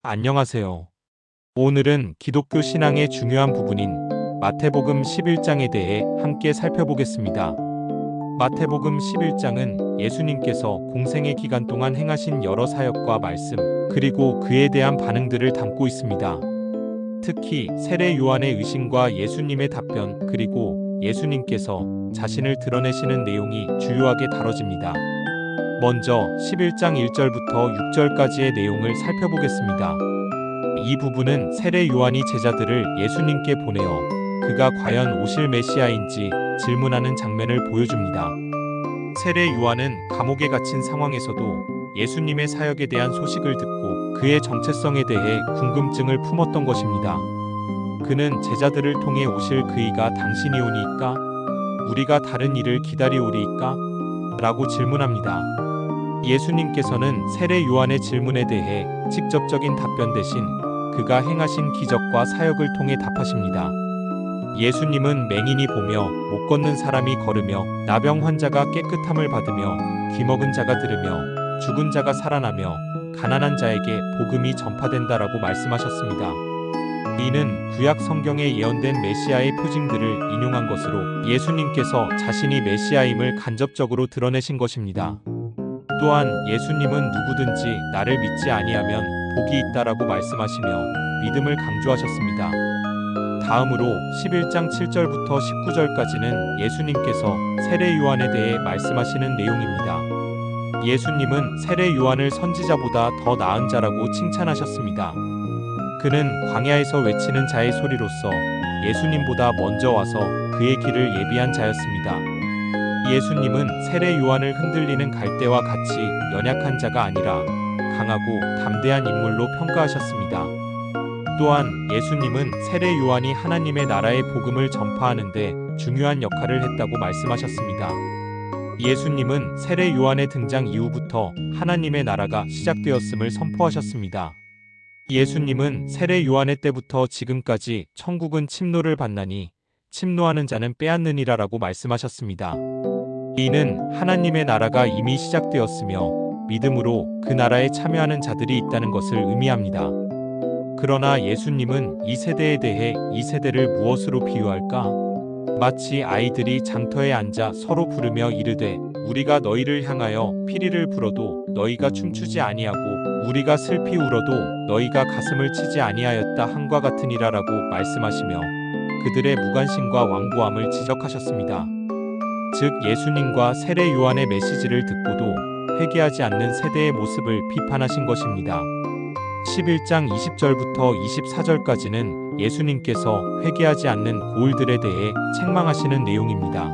안녕하세요. 오늘은 기독교 신앙의 중요한 부분인 마태복음 11장에 대해 함께 살펴보겠습니다. 마태복음 11장은 예수님께서 공생의 기간 동안 행하신 여러 사역과 말씀, 그리고 그에 대한 반응들을 담고 있습니다. 특히 세례 요한의 의심과 예수님의 답변, 그리고 예수님께서 자신을 드러내시는 내용이 주요하게 다뤄집니다. 먼저 11장 1절부터 6절까지의 내용을 살펴보겠습니다. 이 부분은 세례 요한이 제자들을 예수님께 보내어 그가 과연 오실 메시아인지 질문하는 장면을 보여줍니다. 세례 요한은 감옥에 갇힌 상황에서도 예수님의 사역에 대한 소식을 듣고 그의 정체성에 대해 궁금증을 품었던 것입니다. 그는 제자들을 통해 오실 그이가 당신이오니이까? 우리가 다른 이를 기다리오리이까? 라고 질문합니다. 예수님께서는 세례 요한의 질문에 대해 직접적인 답변 대신 그가 행하신 기적과 사역을 통해 답하십니다. 예수님은 맹인이 보며 못 걷는 사람이 걸으며 나병 환자가 깨끗함을 받으며 귀먹은 자가 들으며 죽은 자가 살아나며 가난한 자에게 복음이 전파된다라고 말씀하셨습니다. 이는 구약 성경에 예언된 메시아의 표징들을 인용한 것으로 예수님께서 자신이 메시아임을 간접적으로 드러내신 것입니다. 또한 예수님은 누구든지 나를 믿지 아니하면 복이 있다라고 말씀하시며 믿음을 강조하셨습니다. 다음으로 11장 7절부터 19절까지는 예수님께서 세례 요한에 대해 말씀하시는 내용입니다. 예수님은 세례 요한을 선지자보다 더 나은 자라고 칭찬하셨습니다. 그는 광야에서 외치는 자의 소리로서 예수님보다 먼저 와서 그의 길을 예비한 자였습니다. 예수님은 세례 요한을 흔들리는 갈대와 같이 연약한 자가 아니라 강하고 담대한 인물로 평가하셨습니다. 또한 예수님은 세례 요한이 하나님의 나라의 복음을 전파하는 데 중요한 역할을 했다고 말씀하셨습니다. 예수님은 세례 요한의 등장 이후부터 하나님의 나라가 시작되었음을 선포하셨습니다. 예수님은 세례 요한의 때부터 지금까지 천국은 침노를 받나니 침노하는 자는 빼앗느니라라고 말씀하셨습니다. 이는 하나님의 나라가 이미 시작되었으며 믿음으로 그 나라에 참여하는 자들이 있다는 것을 의미합니다. 그러나 예수님은 이 세대에 대해 이 세대를 무엇으로 비유할까? 마치 아이들이 장터에 앉아 서로 부르며 이르되 우리가 너희를 향하여 피리를 불어도 너희가 춤추지 아니하고 우리가 슬피 울어도 너희가 가슴을 치지 아니하였다 함과 같으니라라고 말씀하시며 그들의 무관심과 완고함을 지적하셨습니다. 즉 예수님과 세례 요한의 메시지를 듣고도 회개하지 않는 세대의 모습을 비판하신 것입니다. 11장 20절부터 24절까지는 예수님께서 회개하지 않는 고을들에 대해 책망하시는 내용입니다.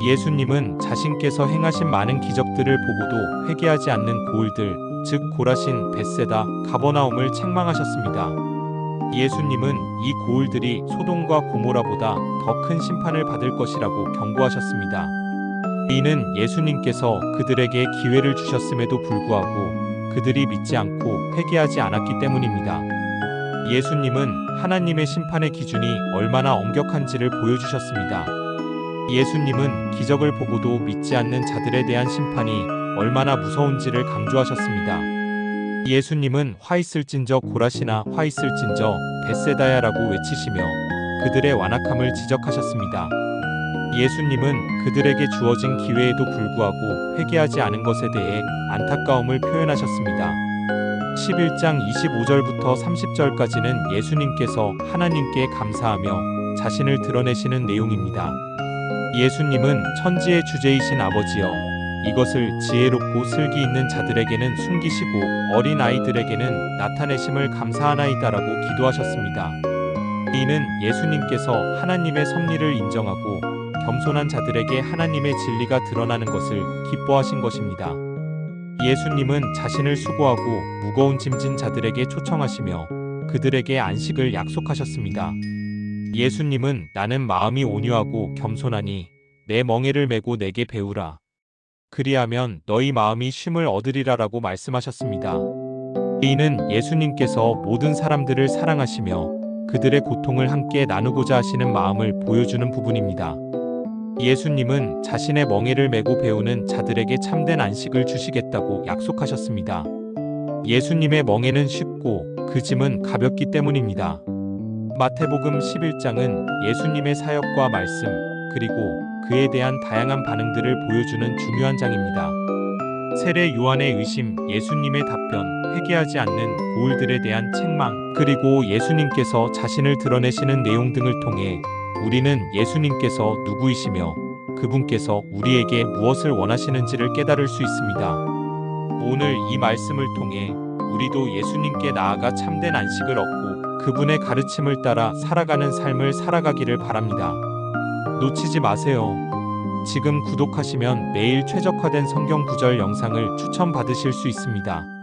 예수님은 자신께서 행하신 많은 기적들을 보고도 회개하지 않는 고을들, 즉 고라신, 벳세다, 가버나움을 책망하셨습니다. 예수님은 이 고을들이 소돔과 고모라보다 더 큰 심판을 받을 것이라고 경고하셨습니다. 이는 예수님께서 그들에게 기회를 주셨음에도 불구하고 그들이 믿지 않고 회개하지 않았기 때문입니다. 예수님은 하나님의 심판의 기준이 얼마나 엄격한지를 보여주셨습니다. 예수님은 기적을 보고도 믿지 않는 자들에 대한 심판이 얼마나 무서운지를 강조하셨습니다. 예수님은 화 있을진저 고라시나 화 있을진저 벳세다야라고 외치시며 그들의 완악함을 지적하셨습니다. 예수님은 그들에게 주어진 기회에도 불구하고 회개하지 않은 것에 대해 안타까움을 표현하셨습니다. 11장 25절부터 30절까지는 예수님께서 하나님께 감사하며 자신을 드러내시는 내용입니다. 예수님은 천지의 주제이신 아버지여 이것을 지혜롭고 슬기 있는 자들에게는 숨기시고 어린 아이들에게는 나타내심을 감사하나이다라고 기도하셨습니다. 이는 예수님께서 하나님의 섭리를 인정하고 겸손한 자들에게 하나님의 진리가 드러나는 것을 기뻐하신 것입니다. 예수님은 자신을 수고하고 무거운 짐진 자들에게 초청하시며 그들에게 안식을 약속하셨습니다. 예수님은 나는 마음이 온유하고 겸손하니 내 멍에를 메고 내게 배우라. 그리하면 너희 마음이 쉼을 얻으리라라고 말씀하셨습니다. 이는 예수님께서 모든 사람들을 사랑하시며 그들의 고통을 함께 나누고자 하시는 마음을 보여주는 부분입니다. 예수님은 자신의 멍에를 메고 배우는 자들에게 참된 안식을 주시겠다고 약속하셨습니다. 예수님의 멍에는 쉽고 그 짐은 가볍기 때문입니다. 마태복음 11장은 예수님의 사역과 말씀, 그리고 그에 대한 다양한 반응들을 보여주는 중요한 장입니다. 세례 요한의 의심, 예수님의 답변, 회개하지 않는 고울들에 대한 책망, 그리고 예수님께서 자신을 드러내시는 내용 등을 통해 우리는 예수님께서 누구이시며 그분께서 우리에게 무엇을 원하시는지를 깨달을 수 있습니다. 오늘 이 말씀을 통해 우리도 예수님께 나아가 참된 안식을 얻고 그분의 가르침을 따라 살아가는 삶을 살아가기를 바랍니다. 놓치지 마세요. 지금 구독하시면 매일 최적화된 성경 구절 영상을 추천받으실 수 있습니다.